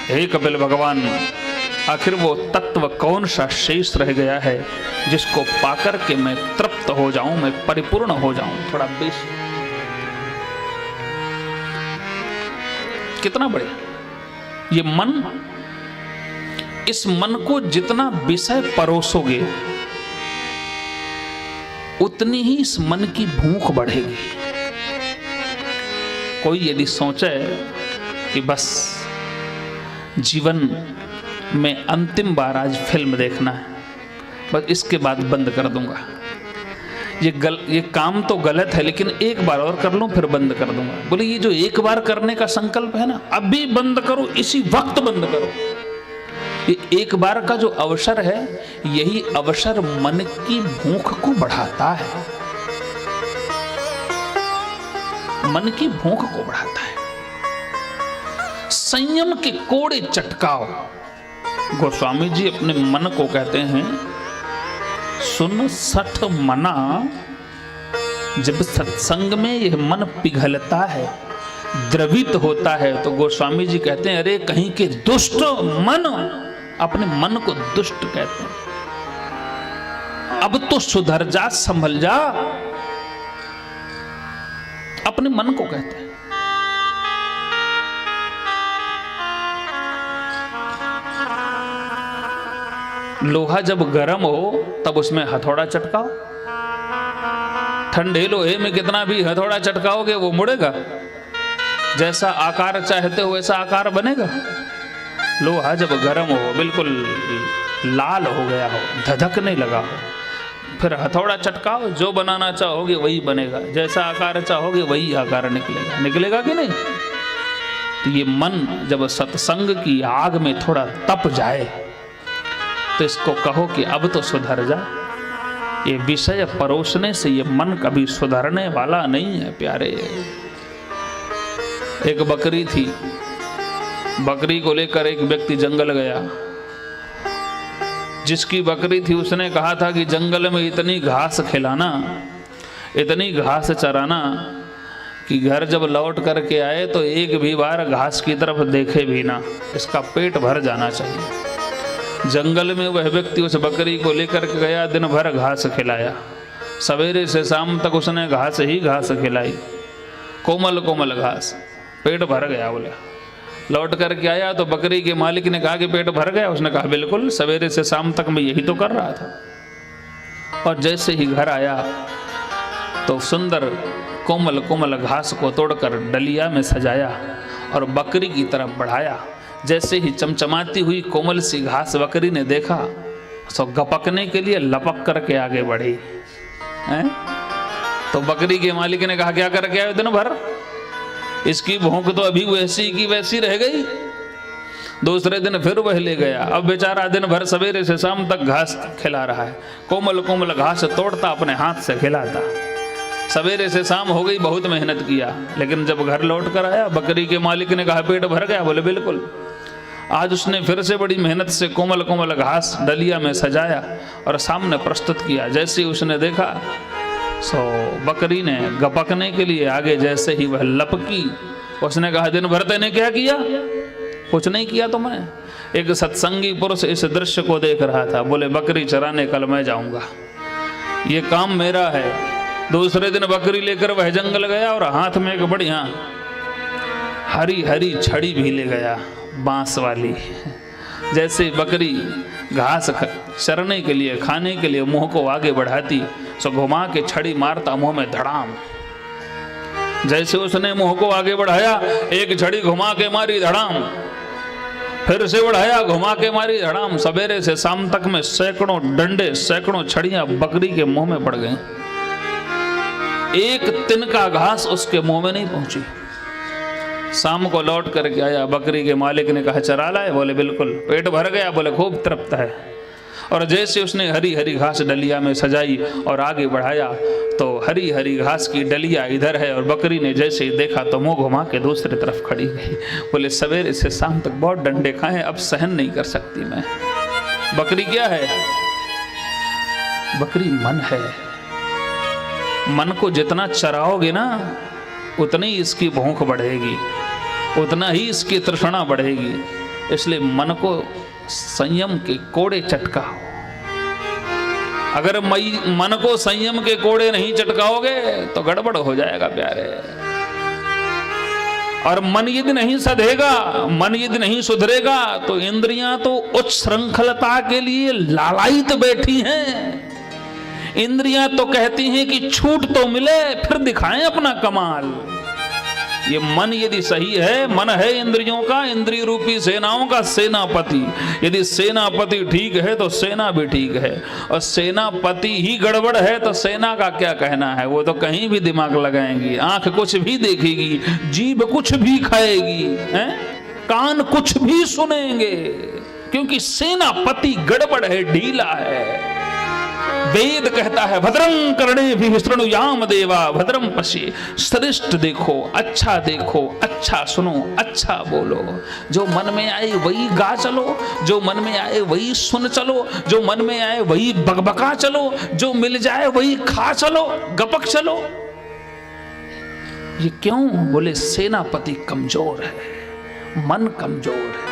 हे कपिल भगवान, आखिर वो तत्व कौन सा शेष रह गया है जिसको पाकर के मैं तृप्त हो जाऊं, मैं परिपूर्ण हो जाऊं? थोड़ा बेश कितना बढ़िया ये मन। इस मन को जितना विषय परोसोगे उतनी ही इस मन की भूख बढ़ेगी। कोई यदि सोचे कि बस जीवन में अंतिम बार आज फिल्म देखना है, बस इसके बाद बंद कर दूंगा, ये काम तो गलत है लेकिन एक बार और कर लूं फिर बंद कर दूंगा। बोले ये जो एक बार करने का संकल्प है ना, अभी बंद करो, इसी वक्त बंद करो। ये एक बार का जो अवसर है, यही अवसर मन की भूख को बढ़ाता है, मन की भूख को बढ़ाता है। संयम के कोड़े चटकाओ। गोस्वामी जी अपने मन को कहते हैं, सुन सठ मना। जब सत्संग में यह मन पिघलता है, द्रवित होता है, तो गोस्वामी जी कहते हैं, अरे कहीं के दुष्ट मन, अपने मन को दुष्ट कहते हैं, अब तो सुधर जा, संभल जा, अपने मन को कहते हैं। लोहा जब गर्म हो तब उसमें हथौड़ा चटकाओ, ठंडे लोहे में कितना भी हथौड़ा चटकाओगे वो मुड़ेगा, जैसा आकार चाहते हो वैसा आकार बनेगा। लोहा जब गर्म हो, बिल्कुल लाल हो गया हो, धधकने लगा हो, फिर हथौड़ा चटकाओ, जो बनाना चाहोगे वही बनेगा, जैसा आकार चाहोगे वही आकार निकलेगा। निकलेगा कि नहीं? तो ये मन जब सत्संग की आग में थोड़ा तप जाए तो इसको कहो कि अब तो सुधर जा। ये विषय परोसने से ये मन कभी सुधरने वाला नहीं है प्यारे। एक बकरी थी, बकरी को लेकर एक व्यक्ति जंगल गया। जिसकी बकरी थी उसने कहा था कि जंगल में इतनी घास खिलाना, इतनी घास चराना कि घर जब लौट करके आए तो एक भी बार घास की तरफ देखे भी ना, इसका पेट भर जाना चाहिए। जंगल में वह व्यक्ति उस बकरी को लेकर के गया, दिन भर घास खिलाया, सवेरे से शाम तक उसने घास ही घास खिलाई, कोमल कोमल घास, पेट भर गया। बोला लौट करके आया तो बकरी के मालिक ने कहा कि पेट भर गया? उसने कहा बिल्कुल, सवेरे से शाम तक मैं यही तो कर रहा था। और जैसे ही घर आया तो सुंदर कोमल कोमल घास को तोड़कर डलिया में सजाया और बकरी की तरफ बढ़ाया। जैसे ही चमचमाती हुई कोमल सी घास बकरी ने देखा तो गपकने के लिए लपक करके आगे बढ़ी। तो बकरी के मालिक ने कहा क्या करके आए दिन भर? इसकी भूख तो अभी वैसी की वैसी रह गई। दूसरे दिन फिर वह ले गया। अब बेचारा दिन भर सवेरे से शाम तक घास खिला रहा है, कोमल कोमल घास तोड़ता अपने हाथ से खिलाता। सवेरे से शाम हो गई, बहुत मेहनत किया, लेकिन जब घर लौट कर आया बकरी के मालिक ने कहा पेट भर गया? बोले बिल्कुल। आज उसने फिर से बड़ी मेहनत से कोमल कोमल घास डलिया में सजाया और सामने प्रस्तुत किया। जैसे ही उसने देखा सो बकरी ने गपकने के लिए आगे जैसे ही वह लपकी, उसने कहा दिन भर तूने क्या किया? कुछ नहीं किया तो मैं। एक सत्संगी पुरुष इस दृश्य को देख रहा था, बोले बकरी चराने कल मैं जाऊंगा, ये काम मेरा है। दूसरे दिन बकरी लेकर वह जंगल गया और हाथ में एक बढ़िया हरी हरी छड़ी भी ले गया, बांस वाली। जैसे बकरी घास चरने के लिए, खाने के लिए मुंह को आगे बढ़ाती, सो घुमा के छड़ी मारता मुंह में धड़ाम। जैसे उसने मुंह को आगे बढ़ाया, एक छड़ी घुमा के मारी धड़ाम, फिर से बढ़ाया, घुमा के मारी धड़ाम। सवेरे से शाम तक में सैकड़ों डंडे, सैकड़ों छड़ियां बकरी के मुंह में पड़ गई। एक तिनका घास उसके मुंह में नहीं पहुंची। शाम को लौट करके आया, बकरी के मालिक ने कहा चरा लाए? बोले बिल्कुल। पेट भर गया? बोले खूब तृप्त है। और जैसे उसने हरी हरी घास डलिया में सजाई और आगे बढ़ाया तो हरी हरी घास की डलिया इधर है और बकरी ने जैसे ही देखा तो मुंह घुमा के दूसरी तरफ खड़ी गई। बोले सवेरे से शाम तक बहुत डंडे खाए, अब सहन नहीं कर सकती मैं। बकरी क्या है? बकरी मन है। मन को जितना चराओगे ना उतनी इसकी भूख बढ़ेगी, उतना ही इसकी तृष्णा बढ़ेगी, इसलिए मन को संयम के कोड़े चटकाओ। अगर मन को संयम के कोड़े नहीं चटकाओगे तो गड़बड़ हो जाएगा प्यारे। और मन यदि नहीं सधेगा, मन यदि नहीं सुधरेगा तो इंद्रियां तो उच्च श्रृंखलता के लिए लालायित बैठी हैं। इंद्रियां तो कहती हैं कि छूट तो मिले फिर दिखाएं अपना कमाल। ये मन यदि सही है, मन है इंद्रियों का, इंद्रिय रूपी सेनाओं का सेनापति। यदि सेनापति ठीक है तो सेना भी ठीक है, और सेनापति ही गड़बड़ है तो सेना का क्या कहना है। वो तो कहीं भी दिमाग लगाएंगी, आंख कुछ भी देखेगी, जीभ कुछ भी खाएगी, कान कुछ भी सुनेंगे, क्योंकि सेनापति गड़बड़ है, ढीला है। वेद कहता है भद्रं कर्णेभिः शृणुयाम देवा भद्रं पश्ये। श्रेष्ठ देखो, अच्छा देखो, अच्छा सुनो, अच्छा बोलो। जो मन में आए वही गा चलो, जो मन में आए वही सुन चलो, जो मन में आए वही बकबका चलो, जो मिल जाए वही खा चलो, गपक चलो। ये क्यों? बोले सेनापति कमजोर है, मन कमजोर है।